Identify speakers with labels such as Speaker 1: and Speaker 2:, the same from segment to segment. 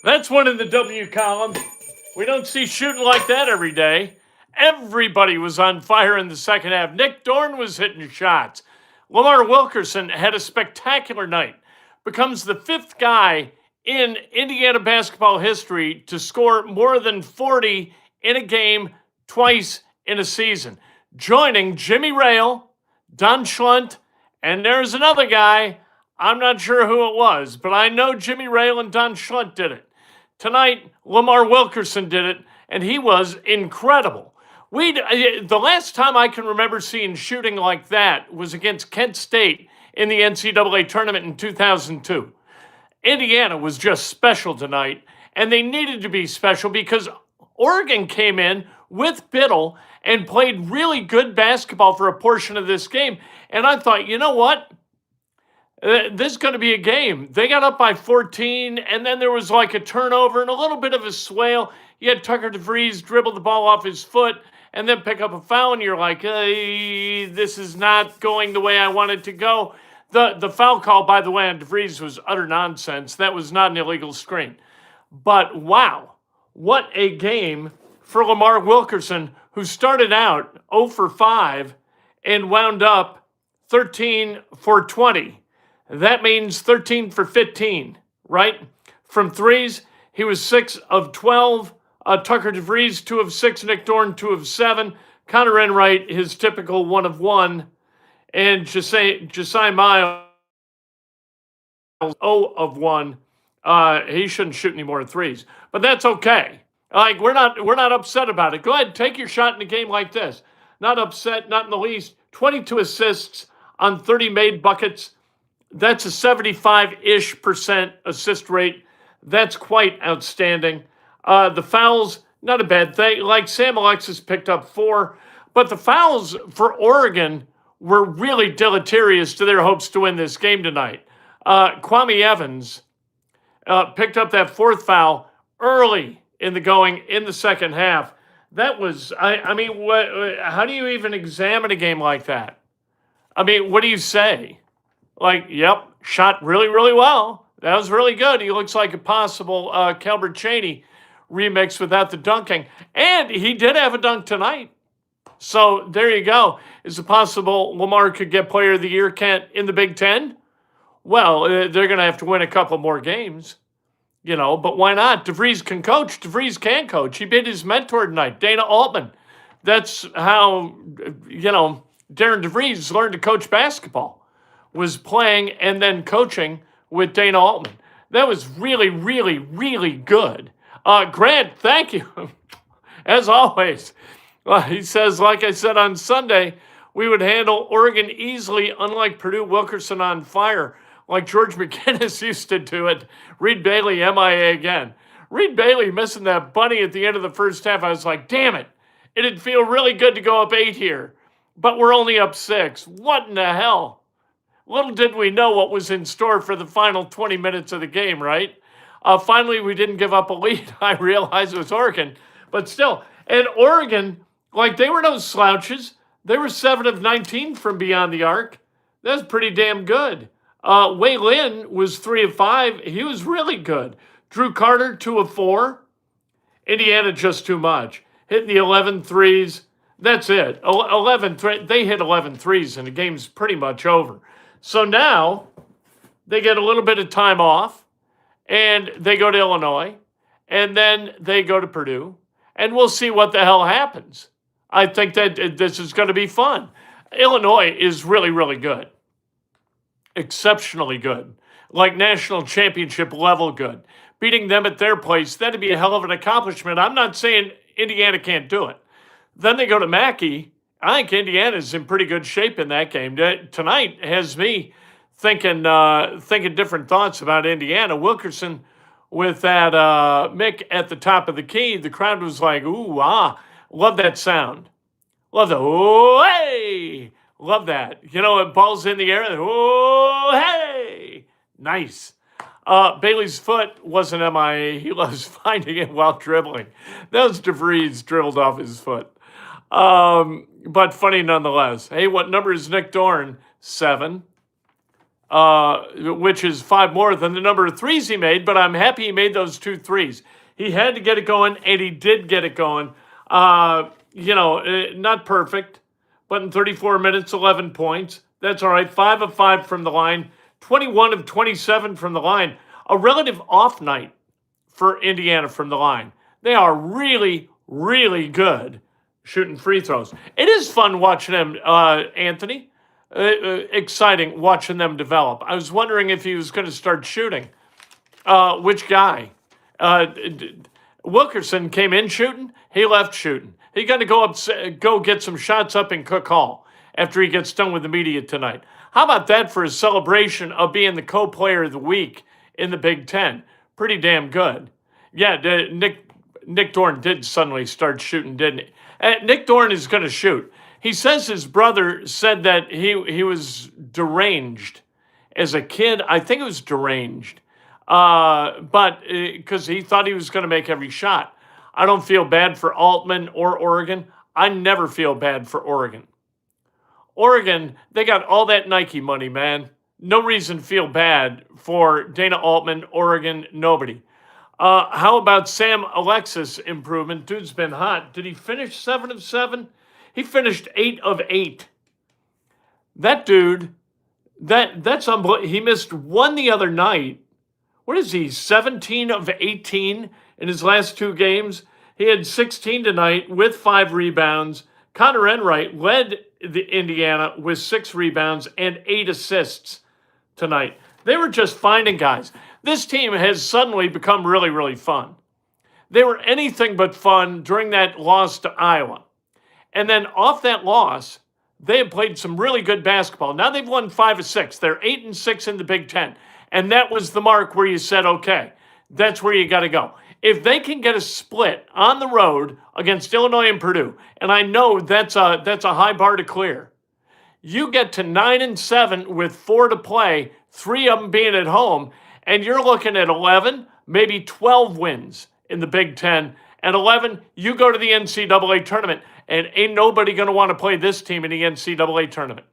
Speaker 1: That's one in the W column. We don't see shooting like that every day. Everybody was on fire in the second half. Nick Dorn was hitting shots. Lamar Wilkerson had a spectacular night. Becomes the fifth guy in Indiana basketball history to score more than 40 in a game twice in a season. Joining Jimmy Rail, Don Schlunt, and there's another guy. I'm not sure who it was, but I know Jimmy Rail and Don Schlunt did it. Tonight, Lamar Wilkerson did it, and he was incredible. The last time I can remember seeing shooting like that was against Kent State in the NCAA tournament in 2002. Indiana was just special tonight, and they needed to be special because Oregon came in with Biddle and played really good basketball for a portion of this game. And I thought, you know what? This is going to be a game. They got up by 14, and then there was like a turnover and a little bit of a swale. You had Tucker DeVries dribble the ball off his foot and then pick up a foul, and you're like, hey, this is not going the way I want it to go. The foul call, by the way, on DeVries was utter nonsense. That was not an illegal screen. But wow, what a game for Lamar Wilkerson, who started out 0 for 5 and wound up 13 for 20. That means 13 for 15, right? From threes, he was 6 of 12. Tucker DeVries, 2 of 6. Nick Dorn, 2 of 7. Connor Enright, his typical 1 of 1. And Josiah Miles, 0 of 1. He shouldn't shoot any more threes, but that's okay. Like we're not upset about it. Go ahead, take your shot in a game like this. Not upset, not in the least. 22 assists on 30 made buckets. That's a 75-ish% assist rate. That's quite outstanding. The fouls, not a bad thing. Like Sam Alexis picked up 4, but the fouls for Oregon were really deleterious to their hopes to win this game tonight. Kwame Evans picked up that 4th foul early in the second half. That was, I mean, how do you even examine a game like that? I mean, what do you say? Like, yep, shot really, really well. That was really good. He looks like a possible Calbert Cheney remix without the dunking. And he did have a dunk tonight. So there you go. Is it possible Lamar could get Player of the Year, Kent, in the Big Ten? Well, they're going to have to win a couple more games. But why not? DeVries can coach. DeVries can coach. He beat his mentor tonight, Dana Altman. That's how, Darren DeVries learned to coach basketball. Was playing and then coaching with Dana Altman. That was really, really, really good. Grant, thank you. As always. He says, like I said on Sunday, we would handle Oregon easily, unlike Purdue. Wilkerson on fire, like George McGinnis used to do it. Reed Bailey, MIA again. Reed Bailey missing that bunny at the end of the first half. I was like, damn it. It'd feel really good to go up 8 here. But we're only up 6. What in the hell? Little did we know what was in store for the final 20 minutes of the game, right? Finally, we didn't give up a lead. I realized it was Oregon. But still, and Oregon, like they were no slouches. They were 7 of 19 from beyond the arc. That's pretty damn good. Wei Lin was 3 of 5. He was really good. Drew Carter, 2 of 4. Indiana, just too much. Hitting the 11 threes. That's it. 11 they hit 11 threes, and the game's pretty much over. So now they get a little bit of time off, and they go to Illinois, and then they go to Purdue, and we'll see what the hell happens. I think that this is going to be fun. Illinois is really, really good. Exceptionally good. Like national championship level good. Beating them at their place, that'd be a hell of an accomplishment. I'm not saying Indiana can't do it. Then they go to Mackey. I think Indiana's in pretty good shape in that game. Tonight has me thinking different thoughts about Indiana. Wilkerson with that Mick at the top of the key. The crowd was like, ooh, ah. Love that sound. Love the, oh, hey. Love that. Ball's in the air. Oh, hey. Nice. Bailey's foot wasn't MIA. He loves finding it while dribbling. That was DeVries dribbled off his foot. But funny nonetheless. Hey, what number is Nick Dorn? 7. which is 5 more than the number of threes he made, but I'm happy he made those 2 threes. He had to get it going, and he did get it going. Not perfect, but in 34 minutes, 11 points. That's all right. 5 of 5 from the line, 21 of 27 from the line. A relative off night for Indiana from the line. They are really, really good shooting free throws. It is fun watching them, Anthony. Exciting watching them develop. I was wondering if he was going to start shooting. Which guy? Wilkerson came in shooting. He left shooting. He got to go get some shots up in Cook Hall after he gets done with the media tonight. How about that for his celebration of being the co-player of the week in the Big Ten? Pretty damn good. Yeah, Nick Dorn did suddenly start shooting, didn't he? Nick Dorn is going to shoot. He says his brother said that he was deranged as a kid. I think it was deranged, but because he thought he was going to make every shot. I don't feel bad for Altman or Oregon. I never feel bad for Oregon. Oregon, they got all that Nike money, man. No reason to feel bad for Dana Altman, Oregon, nobody. How about Sam Alexis improvement? Dude's been hot. Did he finish 7 of 7? He finished 8 of 8. That dude, that's unbelievable. He missed one the other night. What is he, 17 of 18 in his last 2 games? He had 16 tonight with 5 rebounds. Connor Enright led the Indiana with 6 rebounds and 8 assists tonight. They were just finding guys. This team has suddenly become really, really fun. They were anything but fun during that loss to Iowa. And then off that loss, they have played some really good basketball. Now they've won 5 of 6. They're 8 and 6 in the Big Ten. And that was the mark where you said, okay, that's where you got to go. If they can get a split on the road against Illinois and Purdue, and I know that's a high bar to clear, you get to 9 and 7 with 4 to play, 3 of them being at home, and you're looking at 11, maybe 12 wins in the Big Ten. And 11, you go to the NCAA tournament, and ain't nobody going to want to play this team in the NCAA tournament.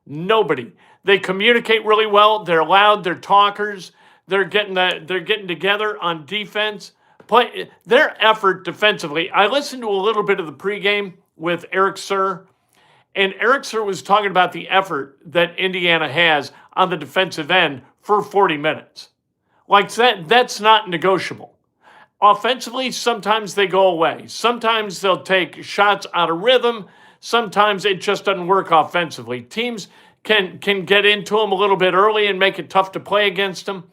Speaker 1: Nobody. They communicate really well. They're loud. They're talkers. They're getting together on defense. Their effort defensively. I listened to a little bit of the pregame with Eric Sir, and Eric Sir was talking about the effort that Indiana has on the defensive end for 40 minutes. Like that's not negotiable. Offensively, sometimes they go away. Sometimes they'll take shots out of rhythm. Sometimes it just doesn't work offensively. Teams can get into them a little bit early and make it tough to play against them.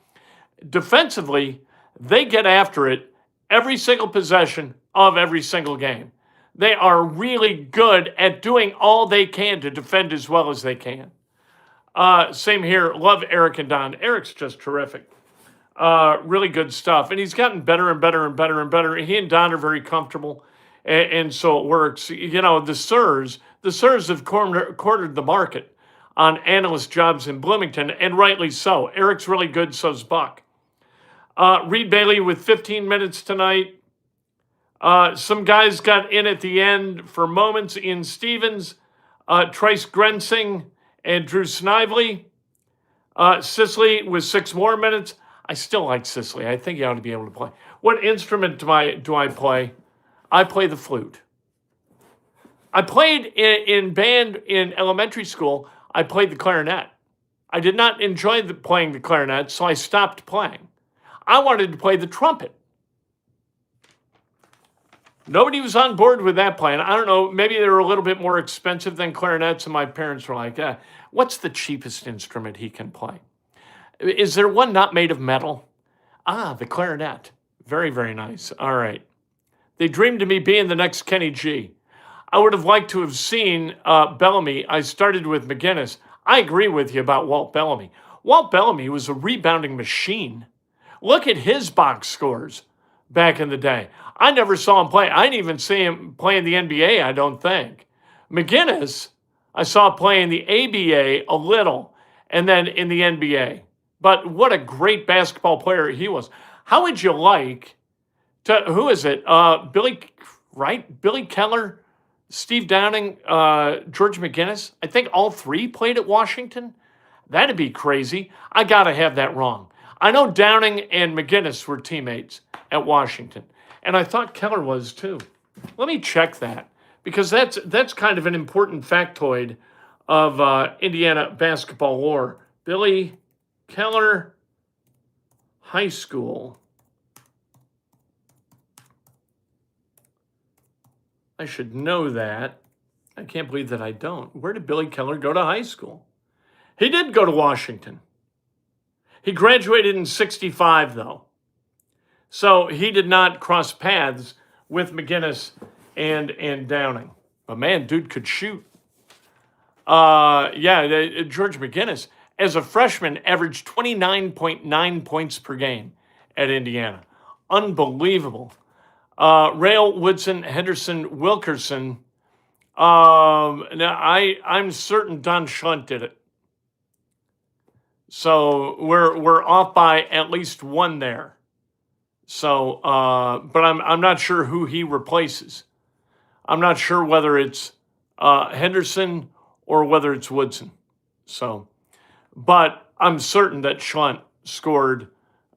Speaker 1: Defensively, they get after it every single possession of every single game. They are really good at doing all they can to defend as well as they can. Same here. Love Eric and Don. Eric's just terrific. Really good stuff. And he's gotten better and better and better and better. He and Don are very comfortable, and so it works. You know, the Sirs have cornered the market on analyst jobs in Bloomington, and rightly so. Eric's really good, so's Buck. Reed Bailey with 15 minutes tonight. Some guys got in at the end for moments. Ian Stevens, Trice Grensing, and Drew Snively. Sicily with 6 more minutes. I still like Sicily. I think he ought to be able to play. What instrument do I play? I play the flute. I played in band in elementary school. I played the clarinet. I did not enjoy playing the clarinet, so I stopped playing. I wanted to play the trumpet. Nobody was on board with that plan. I don't know, maybe they were a little bit more expensive than clarinets, and my parents were like, what's the cheapest instrument he can play? Is there one not made of metal? The clarinet. Very, very nice. All right. They dreamed of me being the next Kenny G. I would have liked to have seen Bellamy. I started with McGinnis. I agree with you about Walt Bellamy. Walt Bellamy was a rebounding machine. Look at his box scores back in the day. I never saw him play. I didn't even see him play in the NBA, I don't think. McGinnis, I saw play in the ABA a little, and then in the NBA. But what a great basketball player he was. How would you like to, who is it? Billy Keller, Steve Downing, George McGinnis. I think all 3 played at Washington. That'd be crazy. I got to have that wrong. I know Downing and McGinnis were teammates at Washington, and I thought Keller was too. Let me check that because that's kind of an important factoid of Indiana basketball lore. Billy Keller High School. I should know that. I can't believe that I don't. Where did Billy Keller go to high school? He did go to Washington. He graduated in 65, though. So he did not cross paths with McGinnis and Downing. But man, dude could shoot. George McGinnis, as a freshman, averaged 29.9 points per game at Indiana. Unbelievable. Rail, Woodson, Henderson, Wilkerson. Now I'm certain Don Schlunt did it. So we're off by at least one there. So, but I'm not sure who he replaces. I'm not sure whether it's Henderson or whether it's Woodson. So, but I'm certain that Schlunt scored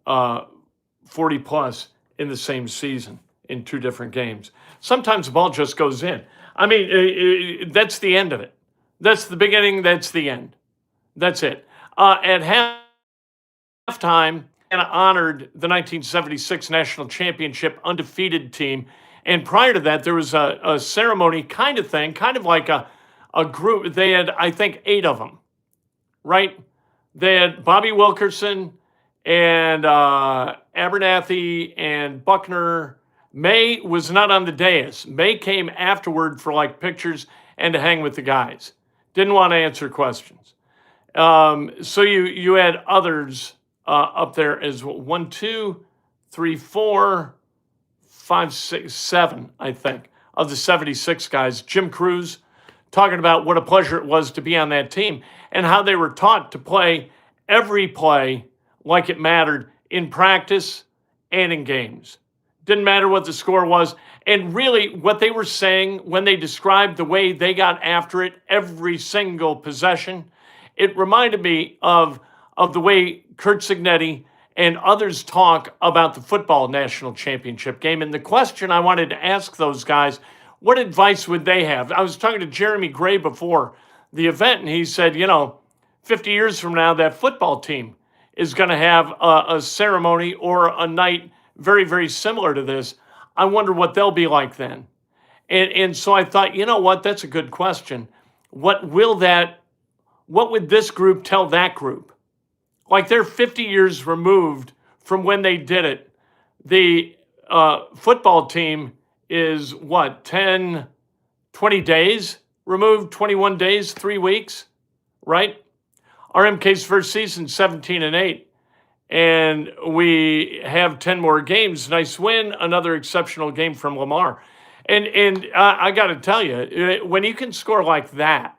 Speaker 1: 40 plus in the same season in two different games. Sometimes the ball just goes in. I mean, that's the end of it. That's the beginning. That's the end. That's it. At halftime, and honored the 1976 national championship undefeated team. And prior to that, there was a ceremony kind of thing, kind of like a group. They had, I think, 8 of them, right? They had Bobby Wilkerson and Abernathy and Buckner. May was not on the dais. May came afterward for like pictures and to hang with the guys. Didn't want to answer questions. So you had others up there as well. 1, 2, 3, 4, 5, 6, 7, I think, of the 76 guys. Jim Cruz talking about what a pleasure it was to be on that team and how they were taught to play every play like it mattered in practice and in games. Didn't matter what the score was. And really what they were saying when they described the way they got after it every single possession, it reminded me of the way Kurt Signetti and others talk about the football national championship game. And the question I wanted to ask those guys, what advice would they have? I was talking to Jeremy Gray before the event, and he said, 50 years from now, that football team is going to have a ceremony or a night very, very similar to this. I wonder what they'll be like then. And so I thought, you know what, that's a good question. What would this group tell that group? Like they're 50 years removed from when they did it. The football team is 10, 20 days removed, 21 days, 3 weeks, right? RMK's first season, 17-8. And we have 10 more games. Nice win, another exceptional game from Lamar. And I got to tell you, when you can score like that,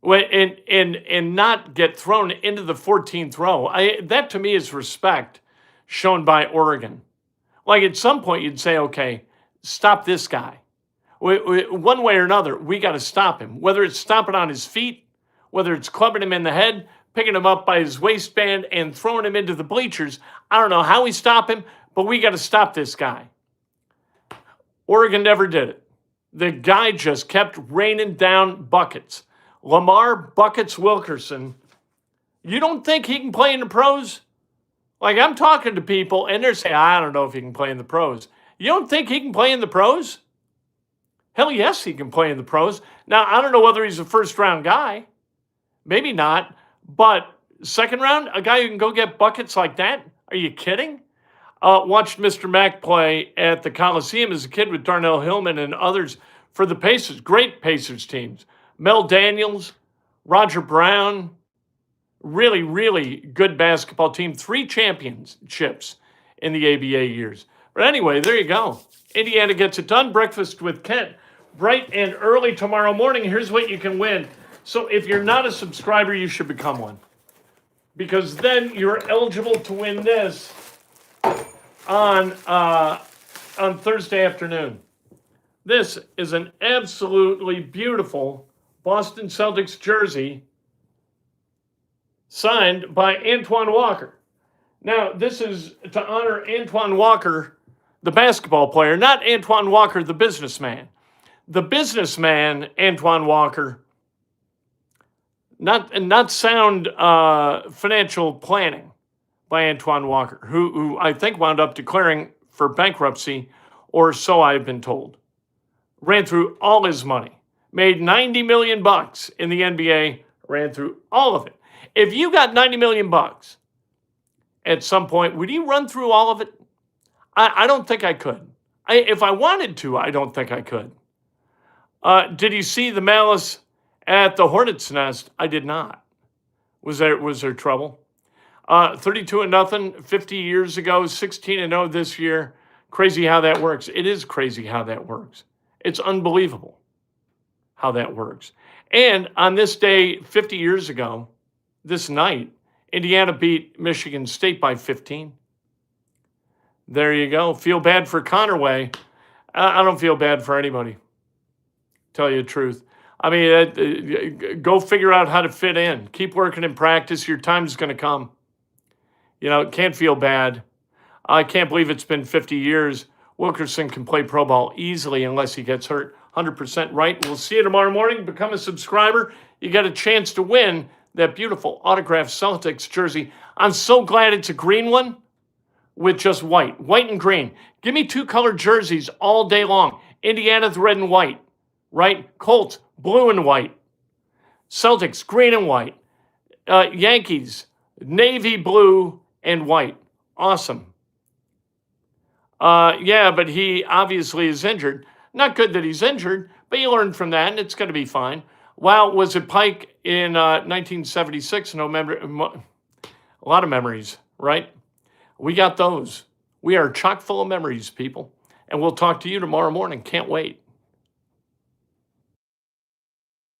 Speaker 1: and not get thrown into the 14th row, that to me is respect shown by Oregon. Like at some point you'd say, okay, stop this guy. One way or another, we got to stop him. Whether it's stomping on his feet, whether it's clubbing him in the head, picking him up by his waistband and throwing him into the bleachers. I don't know how we stop him, but we got to stop this guy. Oregon never did it. The guy just kept raining down buckets. Lamar Buckets Wilkerson, you don't think he can play in the pros? Like I'm talking to people and they're saying, I don't know if he can play in the pros. You don't think he can play in the pros? Hell yes, he can play in the pros. Now, I don't know whether he's a first round guy. Maybe not. But second round, a guy who can go get buckets like that? Are you kidding? Watched Mr. Mack play at the Coliseum as a kid with Darnell Hillman and others for the Pacers. Great Pacers teams. Mel Daniels, Roger Brown, really, really good basketball team. 3 championships in the ABA years. But anyway, there you go. Indiana gets it done. Breakfast with Kent. Bright and early tomorrow morning. Here's what you can win. So if you're not a subscriber, you should become one. Because then you're eligible to win this on Thursday afternoon. This is an absolutely beautiful Boston Celtics jersey signed by Antoine Walker. Now, this is to honor Antoine Walker, the basketball player, not Antoine Walker, the businessman. The businessman, Antoine Walker, not sound financial planning by Antoine Walker, who I think wound up declaring for bankruptcy, or so I've been told. Ran through all his money, made $90 million in the NBA, ran through all of it. If you got $90 million at some point, would you run through all of it? I don't think I could. If I wanted to, I don't think I could. Did you see the malice at the Hornets' nest? I did not. Was there trouble? 32-0, 50 years ago, 16-0 this year. Crazy how that works. It is crazy how that works. It's unbelievable how that works. And on this day, 50 years ago, this night, Indiana beat Michigan State by 15. There you go. Feel bad for Connerway. I don't feel bad for anybody, tell you the truth. I mean, go figure out how to fit in. Keep working in practice. Your time's going to come. Can't feel bad. I can't believe it's been 50 years. Wilkerson can play pro ball easily unless he gets hurt. 100% right. We'll see you tomorrow morning. Become a subscriber. You got a chance to win that beautiful autographed Celtics jersey. I'm so glad it's a green one with just white and green. Give me 2-color jerseys all day long. Indiana's red and white, right? Colts, blue and white. Celtics, green and white. Yankees, navy blue and white. Awesome. But he obviously is injured. Not good that he's injured, but you learn from that, and it's going to be fine. Wow, was it Pike in 1976? No memory. A lot of memories, right? We got those. We are chock full of memories, people. And we'll talk to you tomorrow morning. Can't wait.